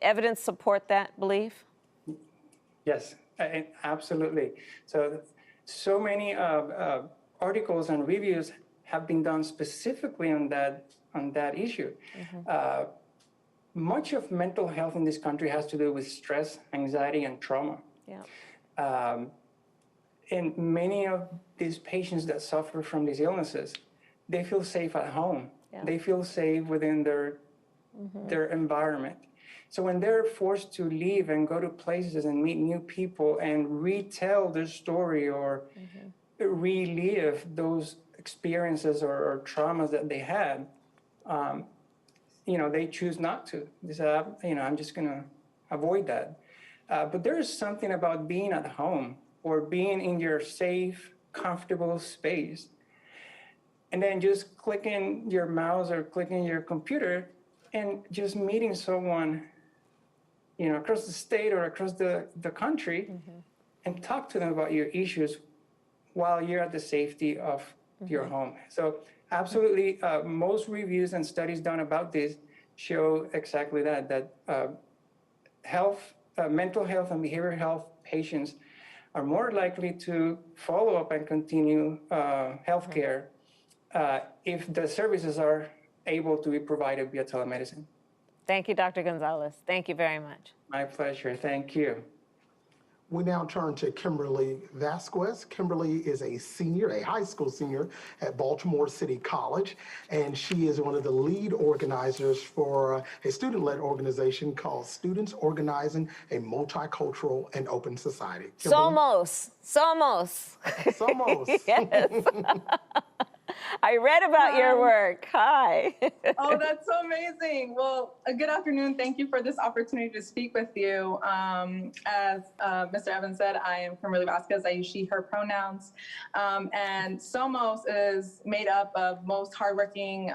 evidence support that belief? Yes, absolutely. So many articles and reviews have been done specifically on that issue. Mm-hmm. Much of mental health in this country has to do with stress, anxiety, and trauma. Yeah. And many of these patients that suffer from these illnesses, they feel safe at home. Yeah. They feel safe within their environment. So when they're forced to leave and go to places and meet new people and retell their story or relive those experiences or traumas that they had, they choose not to. They say, I'm just going to avoid that. But there is something about being at home or being in your safe, comfortable space, and then just clicking your mouse or clicking your computer and just meeting someone, across the state or across the country and talk to them about your issues while you're at the safety of your home. So absolutely, most reviews and studies done about this show exactly that mental health and behavioral health patients are more likely to follow up and continue healthcare if the services are able to be provided via telemedicine. Thank you, Dr. Gonzalez. Thank you very much. My pleasure. Thank you. We now turn to Kimberly Vasquez. Kimberly is a high school senior at Baltimore City College, and she is one of the lead organizers for a student-led organization called Students Organizing a Multicultural and Open Society. Somos. Yes. I read about your work. Hi. Oh, that's so amazing. Well, good afternoon. Thank you for this opportunity to speak with you. As Mr. Evans said, I am Kimberly Vasquez. I use she, her pronouns. And SOMOS is made up of most hardworking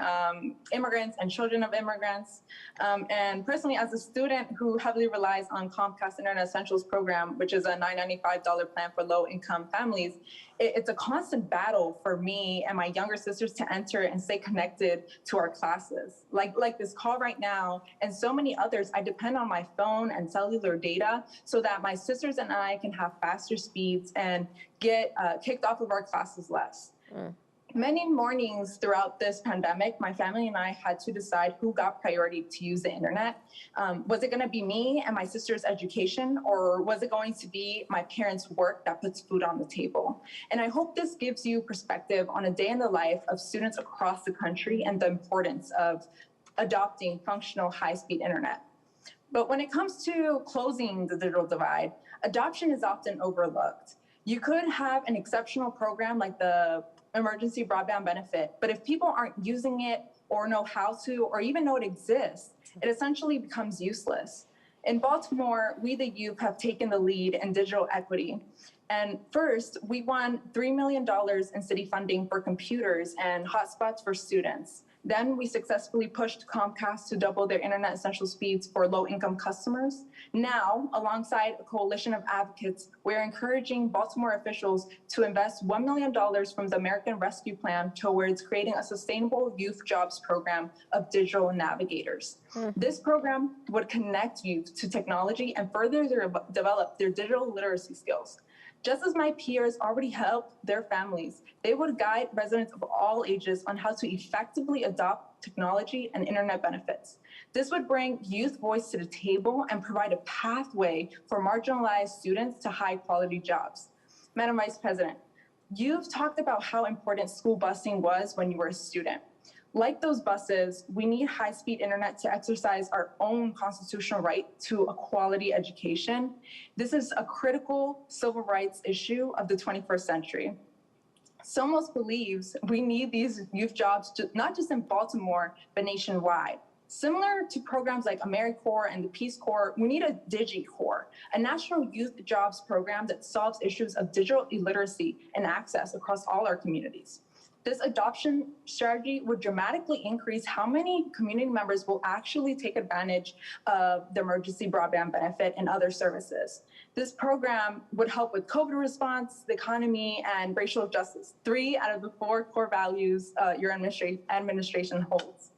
immigrants and children of immigrants. And personally, as a student who heavily relies on Comcast Internet Essentials program, which is a $995 plan for low-income families, it's a constant battle for me and my younger sisters to enter and stay connected to our classes. Like this call right now and so many others, I depend on my phone and cellular data so that my sisters and I can have faster speeds and get kicked off of our classes less. Many mornings throughout this pandemic, my family and I had to decide who got priority to use the internet. Was it going to be me and my sister's education, or was it going to be my parents' work that puts food on the table? And I hope this gives you perspective on a day in the life of students across the country and the importance of adopting functional high-speed internet. But when it comes to closing the digital divide, adoption is often overlooked. You could have an exceptional program like the emergency broadband benefit, but if people aren't using it or know how to, or even know it exists, it essentially becomes useless. In Baltimore, we the youth have taken the lead in digital equity. And first, we won $3 million in city funding for computers and hotspots for students. Then we successfully pushed Comcast to double their internet essential speeds for low-income customers. Now, alongside a coalition of advocates, we're encouraging Baltimore officials to invest $1 million from the American Rescue Plan towards creating a sustainable youth jobs program of digital navigators. This program would connect youth to technology and further develop their digital literacy skills. Just as my peers already help their families, they would guide residents of all ages on how to effectively adopt technology and internet benefits. This would bring youth voice to the table and provide a pathway for marginalized students to high-quality jobs. Madam Vice President, you've talked about how important school busing was when you were a student. Like those buses, we need high-speed internet to exercise our own constitutional right to a quality education. This is a critical civil rights issue of the 21st century. Somos believes we need these youth jobs, not just in Baltimore, but nationwide. Similar to programs like AmeriCorps and the Peace Corps, we need a DigiCorps, a national youth jobs program that solves issues of digital illiteracy and access across all our communities. This adoption strategy would dramatically increase how many community members will actually take advantage of the emergency broadband benefit and other services. This program would help with COVID response, the economy, and racial justice, 3 out of the 4 core values your administration holds.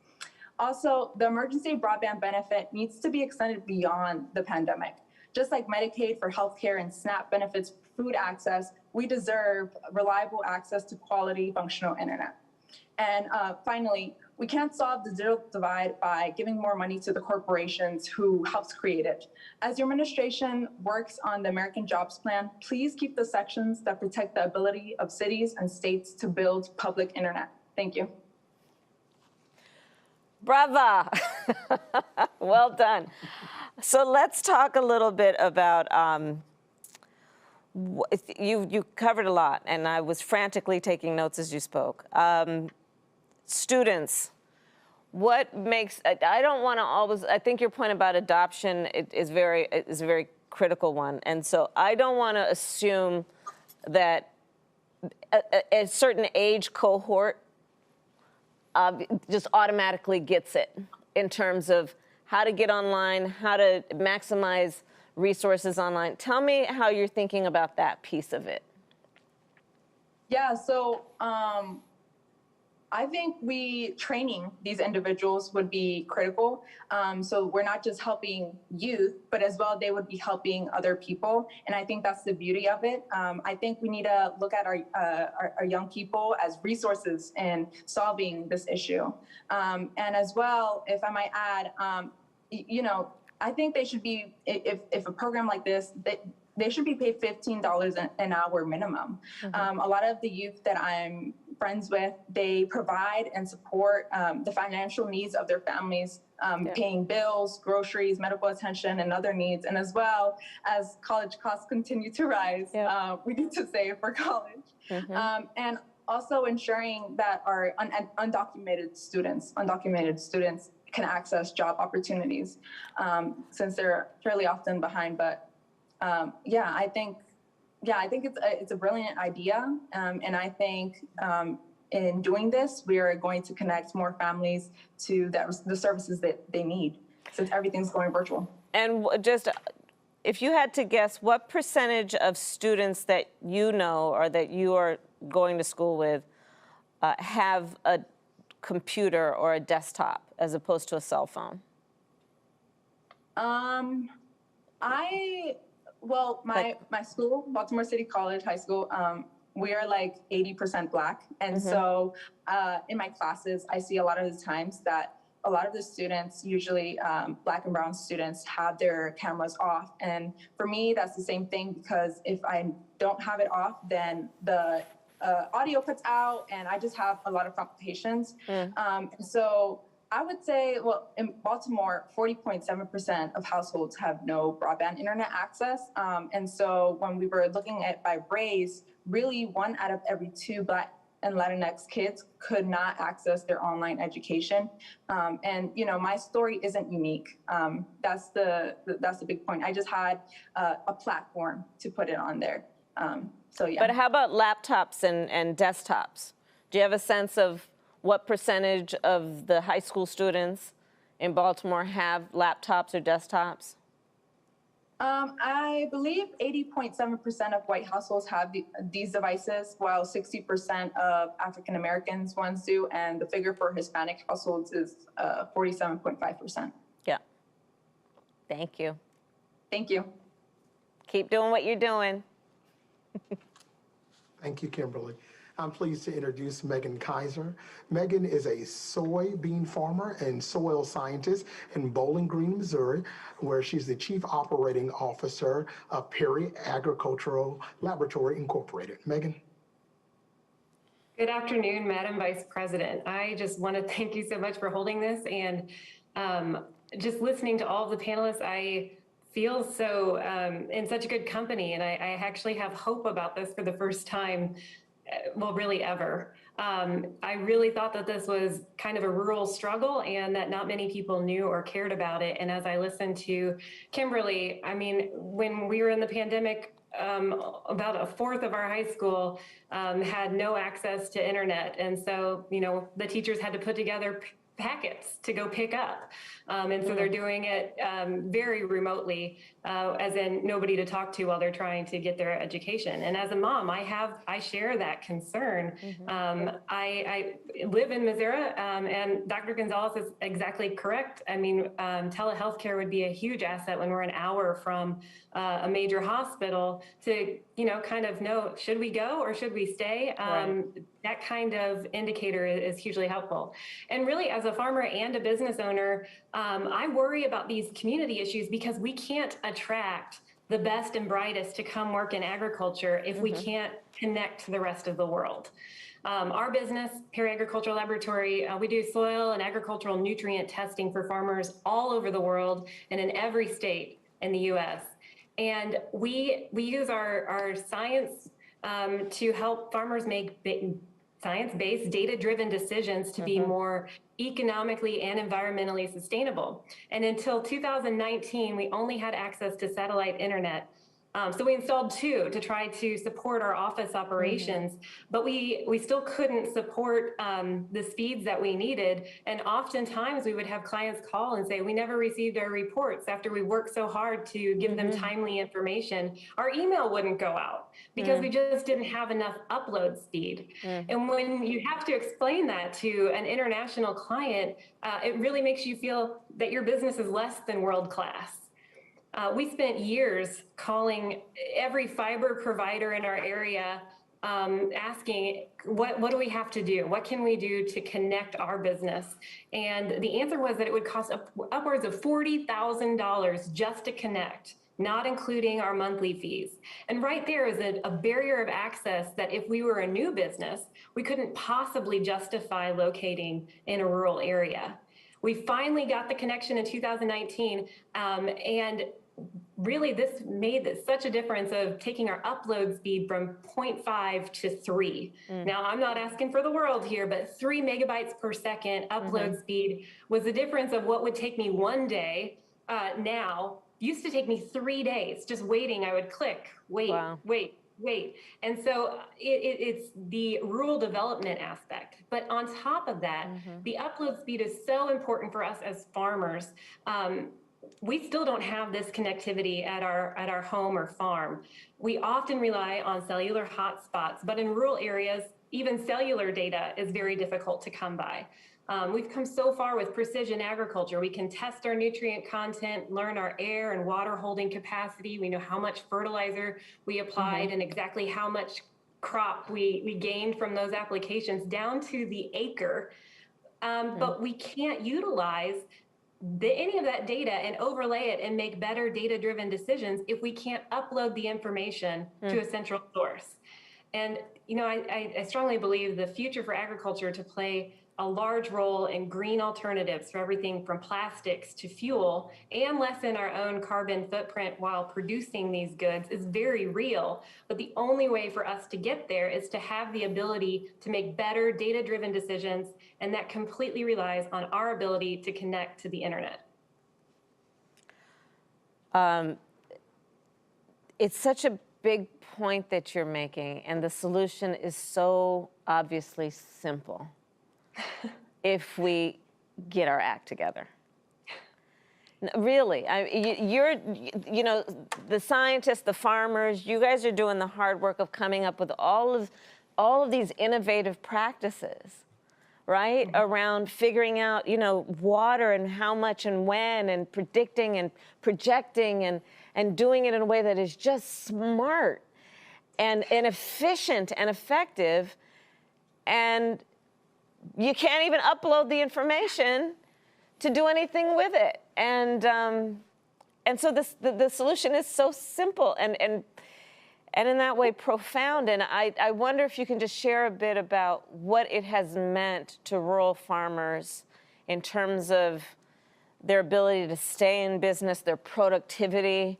Also, the emergency broadband benefit needs to be extended beyond the pandemic. Just like Medicaid for healthcare and SNAP benefits food access, we deserve reliable access to quality functional internet. And finally, we can't solve the digital divide by giving more money to the corporations who helped create it. As your administration works on the American Jobs Plan, please keep the sections that protect the ability of cities and states to build public internet. Thank you. Brava. Well done. So let's talk a little bit about, you covered a lot, and I was frantically taking notes as you spoke. Students, what makes, I don't want to always, I think your point about adoption is a very critical one. And so I don't want to assume that a certain age cohort just automatically gets it in terms of how to get online, how to maximize resources online. Tell me how you're thinking about that piece of it. Yeah, so I think training these individuals would be critical. So we're not just helping youth, but as well, they would be helping other people. And I think that's the beauty of it. I think we need to look at our young people as resources in solving this issue. And as well, if I might add, I think they should be, if a program like this, they should be paid $15 an hour minimum. Mm-hmm. A lot of the youth that I'm friends with, they provide and support the financial needs of their families, paying bills, groceries, medical attention, and other needs. And as well as college costs continue to rise, we need to save for college. Mm-hmm. And also ensuring that our undocumented students can access job opportunities, since they're fairly often behind. But I think it's a brilliant idea, and I think in doing this, we are going to connect more families to the services that they need, since everything's going virtual. And just if you had to guess, what percentage of students that you know or that you are going to school with have a computer or a desktop as opposed to a cell phone? My school, Baltimore City College High School, we are like 80% Black. And so in my classes, I see a lot of the times that a lot of the students, usually Black and brown students, have their cameras off. And for me, that's the same thing, because if I don't have it off, then the audio cuts out and I just have a lot of complications. So I would say, well, in Baltimore, 40.7% of households have no broadband internet access. And so when we were looking at by race, really 1 out of every 2 Black and Latinx kids could not access their online education. And you know, my story isn't unique. That's the big point. I just had a platform to put it on there. So yeah. But how about laptops and desktops? Do you have a sense of what percentage of the high school students in Baltimore have laptops or desktops? I believe 80.7% of white households have these devices, while 60% of African Americans ones do, and the figure for Hispanic households is 47.5%. Yeah. Thank you. Thank you. Keep doing what you're doing. Thank you, Kimberly. I'm pleased to introduce Megan Kaiser. Megan is a soybean farmer and soil scientist in Bowling Green, Missouri, where she's the Chief Operating Officer of Perry Agricultural Laboratory Incorporated. Megan. Good afternoon, Madam Vice President. I just want to thank you so much for holding this, and just listening to all of the panelists, I feel so in such a good company, and I actually have hope about this for the first time, well, really ever. I really thought that this was kind of a rural struggle and that not many people knew or cared about it. And as I listened to Kimberly, I mean, when we were in the pandemic, about a fourth of our high school had no access to internet. And so, you know, the teachers had to put together packets to go pick up. And so they're doing it very remotely, as in nobody to talk to while they're trying to get their education. And as a mom, I share that concern. I live in Missouri, and Dr. Gonzalez is exactly correct. I mean, telehealth care would be a huge asset when we're an hour from a major hospital to, you know, kind of know, should we go or should we stay? That kind of indicator is hugely helpful. And really, as a farmer and a business owner, I worry about these community issues because we can't attract the best and brightest to come work in agriculture if we can't connect to the rest of the world. Our business, Perry Agricultural Laboratory, we do soil and agricultural nutrient testing for farmers all over the world and in every state in the US. And we use our science to help farmers make science-based, data-driven decisions to be more economically and environmentally sustainable. And until 2019, we only had access to satellite internet. So we installed 2 to try to support our office operations, but we still couldn't support the speeds that we needed. And oftentimes we would have clients call and say, we never received our reports after we worked so hard to give them timely information. Our email wouldn't go out because we just didn't have enough upload speed. And when you have to explain that to an international client, it really makes you feel that your business is less than world-class. We spent years calling every fiber provider in our area, asking, what do we have to do? What can we do to connect our business? And the answer was that it would cost upwards of $40,000 just to connect, not including our monthly fees. And right there is a barrier of access that if we were a new business, we couldn't possibly justify locating in a rural area. We finally got the connection in 2019, and really this made such a difference of taking our upload speed from 0.5 to 3. Now, I'm not asking for the world here, but 3 megabytes per second upload speed was the difference of what would take me 1 day now used to take me 3 days just waiting. I would click, wait. And so it's the rural development aspect. But on top of that, the upload speed is so important for us as farmers. we still don't have this connectivity at our home or farm. We often rely on cellular hotspots, but in rural areas, even cellular data is very difficult to come by. We've come so far with precision agriculture. We can test our nutrient content, learn our air and water holding capacity. We know how much fertilizer we applied and exactly how much crop we gained from those applications down to the acre. But we can't utilize any of that data and overlay it and make better data-driven decisions if we can't upload the information to a central source. And, you know, I strongly believe the future for agriculture to play a large role in green alternatives for everything from plastics to fuel and lessen our own carbon footprint while producing these goods is very real. But the only way for us to get there is to have the ability to make better data-driven decisions, and that completely relies on our ability to connect to the internet. It's such a big point that you're making, and the solution is so obviously simple. If we get our act together. Really, you know, the scientists, the farmers, you guys are doing the hard work of coming up with all of these innovative practices, right? Around figuring out, you know, water and how much and when, and predicting and projecting and doing it in a way that is just smart and efficient and effective. And you can't even upload the information to do anything with it. And so the solution is so simple and in that way profound. And I wonder if you can just share a bit about what it has meant to rural farmers in terms of their ability to stay in business, their productivity,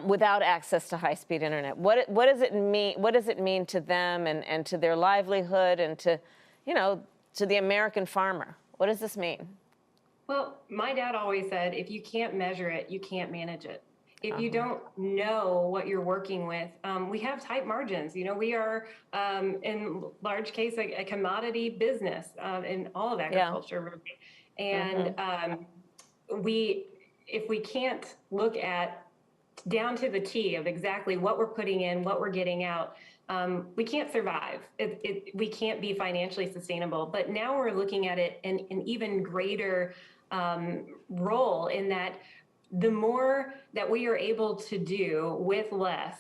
without access to high-speed internet. What does it mean? What does it mean to them and to their livelihood and to, you know, to the American farmer? What does this mean? Well, my dad always said, if you can't measure it, you can't manage it. If you don't know what you're working with, we have tight margins. You know, we are, in large case, a commodity business in all of agriculture. Really. And if we can't look at down to the T of exactly what we're putting in, what we're getting out, we can't survive. We can't be financially sustainable. But now we're looking at it in an even greater role in that the more that we are able to do with less,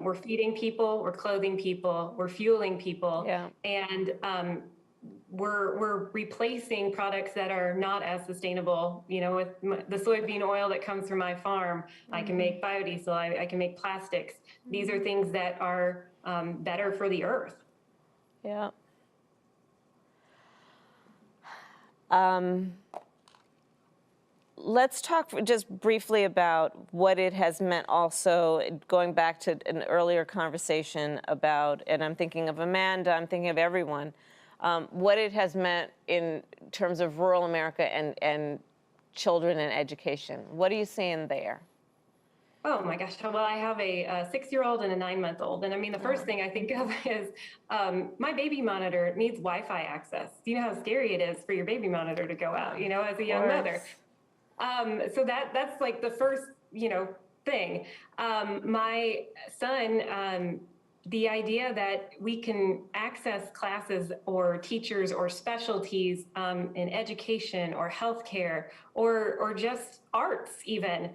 we're feeding people, we're clothing people, we're fueling people, and we're replacing products that are not as sustainable. You know, with the soybean oil that comes from my farm, I can make biodiesel, I can make plastics. These are things that are better for the earth. Yeah. Let's talk just briefly about what it has meant also, going back to an earlier conversation about, and I'm thinking of Amanda, I'm thinking of everyone, what it has meant in terms of rural America and children and education. What are you seeing there? Oh my gosh, well, I have a 6-year-old and a 9-month-old. And I mean, the first thing I think of is my baby monitor needs Wi-Fi access. You know how scary it is for your baby monitor to go out, you know, as a young mother. So that's like the first, you know, thing. My son, the idea that we can access classes or teachers or specialties in education or healthcare or just arts even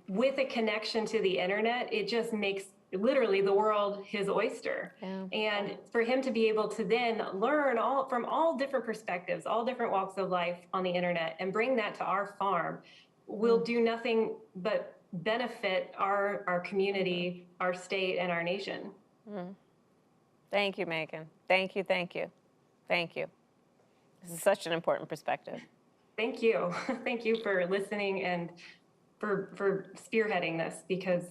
with a connection to the internet, it just makes literally the world his oyster. And for him to be able to then learn from all different perspectives, all different walks of life on the internet and bring that to our farm will do nothing but benefit our community, our state, and our nation. Thank you, Megan. Thank you, thank you, thank you. This is such an important perspective. Thank you. Thank you for listening and for spearheading this, because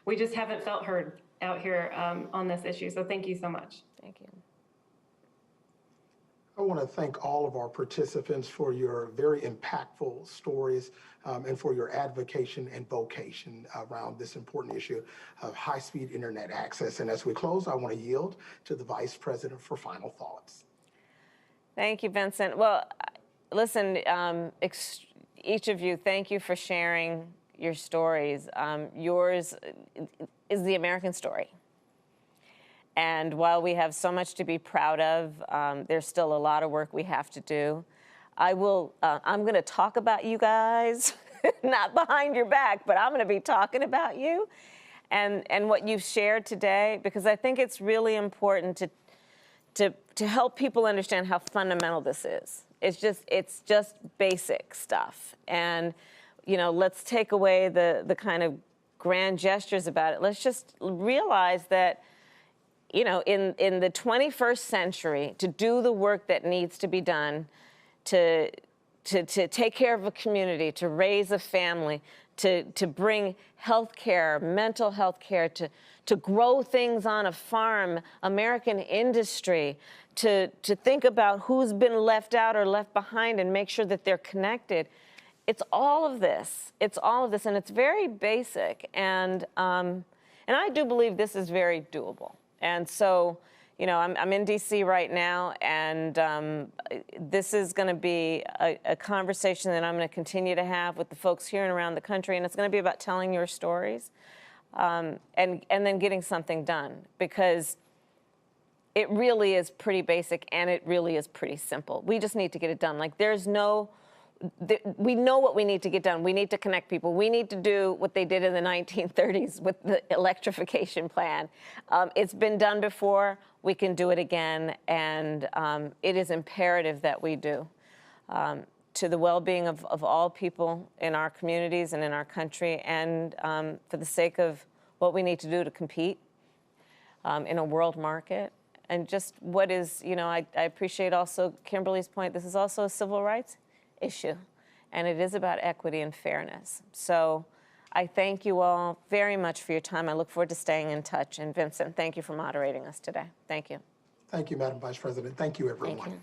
we just haven't felt heard out here on this issue. So thank you so much. Thank you. I want to thank all of our participants for your very impactful stories and for your advocacy and vocation around this important issue of high-speed internet access. And as we close, I want to yield to the Vice President for final thoughts. Thank you, Vincent. Well, listen, each of you, thank you for sharing your stories. Yours is the American story. And while we have so much to be proud of, there's still a lot of work we have to do. I'm going to talk about you guys, not behind your back, but I'm going to be talking about you and what you've shared today, because I think it's really important to help people understand how fundamental this is. It's just basic stuff. And, you know, let's take away the kind of grand gestures about it. Let's just realize that, you know, in the 21st century, to do the work that needs to be done, to take care of a community, to raise a family, to bring health care, mental health care, to grow things on a farm, American industry, to think about who's been left out or left behind and make sure that they're connected. It's all of this. It's all of this, and it's very basic. And I do believe this is very doable. And so, you know, I'm in D.C. right now, and this is going to be a conversation that I'm going to continue to have with the folks here and around the country, and it's going to be about telling your stories and then getting something done, because it really is pretty basic and it really is pretty simple. We just need to get it done. Like, we know what we need to get done. We need to connect people. We need to do what they did in the 1930s with the electrification plan. It's been done before. We can do it again. And it is imperative that we do. To the well-being of all people in our communities and in our country, and for the sake of what we need to do to compete in a world market. And just what is, you know, I appreciate also Kimberly's point. This is also a civil rights issue, and it is about equity and fairness. So I thank you all very much for your time. I look forward to staying in touch. And Vincent, thank you for moderating us today. Thank you. Thank you, Madam Vice President. Thank you, everyone. Thank you.